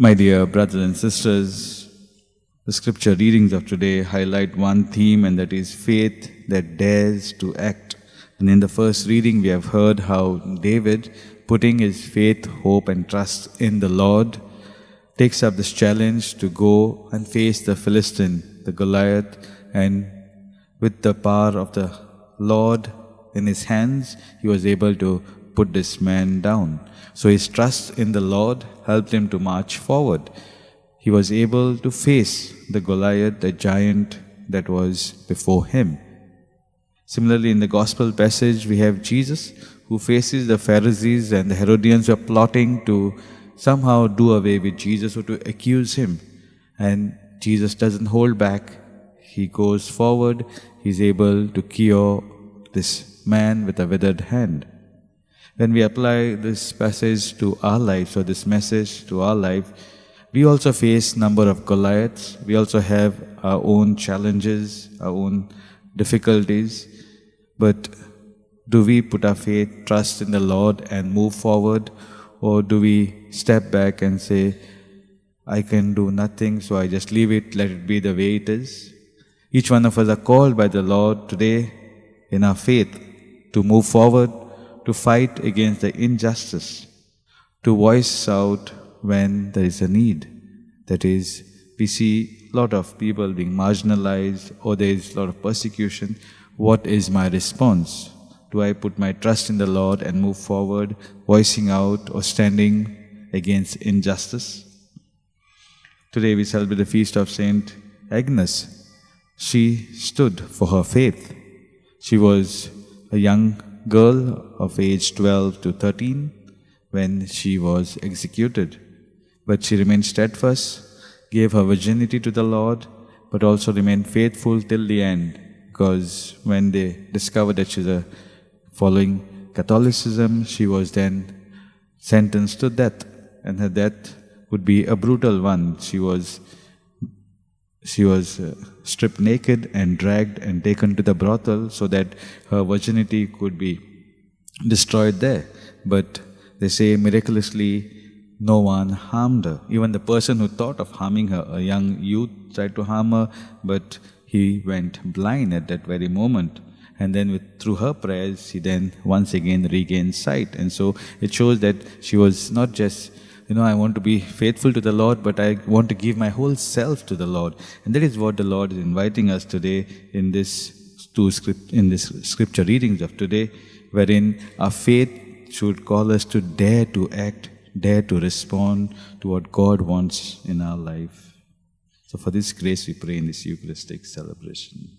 My dear brothers and sisters, the scripture readings of today highlight one theme, and that is faith that dares to act. And in the first reading, we have heard how David, putting his faith, hope, and trust in the Lord, takes up this challenge to go and face the Philistine, the Goliath, and with the power of the Lord in his hands, he was able to put this man down. So his trust in the Lord helped him to march forward. He was able to face the Goliath, the giant that was before him. Similarly, in the gospel passage, we have Jesus who faces the Pharisees and the Herodians who are plotting to somehow do away with Jesus or to accuse him. And Jesus doesn't hold back. He goes forward. He's able to cure this man with a withered hand. When we apply this passage to our lives, or this message to our life, we also face number of Goliaths. We also have our own challenges, our own difficulties. But do we put our faith, trust in the Lord and move forward? Or do we step back and say, I can do nothing, so I just leave it, let it be the way it is? Each one of us are called by the Lord today in our faith to move forward, to fight against the injustice, to voice out when there is a need. That is, we see a lot of people being marginalized, or there is a lot of persecution. What is my response? Do I put my trust in the Lord and move forward, voicing out or standing against injustice? Today we celebrate the feast of Saint Agnes. She stood for her faith. She was a young girl of age 12 to 13 when she was executed. But she remained steadfast, gave her virginity to the Lord, but also remained faithful till the end. Because when they discovered that she was following Catholicism, she was then sentenced to death. And her death would be a brutal one. She was stripped naked and dragged and taken to the brothel so that her virginity could be destroyed there. But they say miraculously no one harmed her. Even the person who thought of harming her, a young youth, tried to harm her, but he went blind at that very moment. And then through her prayers, he then once again regained sight. And so it shows that she was not just, I want to be faithful to the Lord, but I want to give my whole self to the Lord. And that is what the Lord is inviting us today in this scripture readings of today, wherein our faith should call us to dare to act, dare to respond to what God wants in our life. So for this grace we pray in this Eucharistic celebration.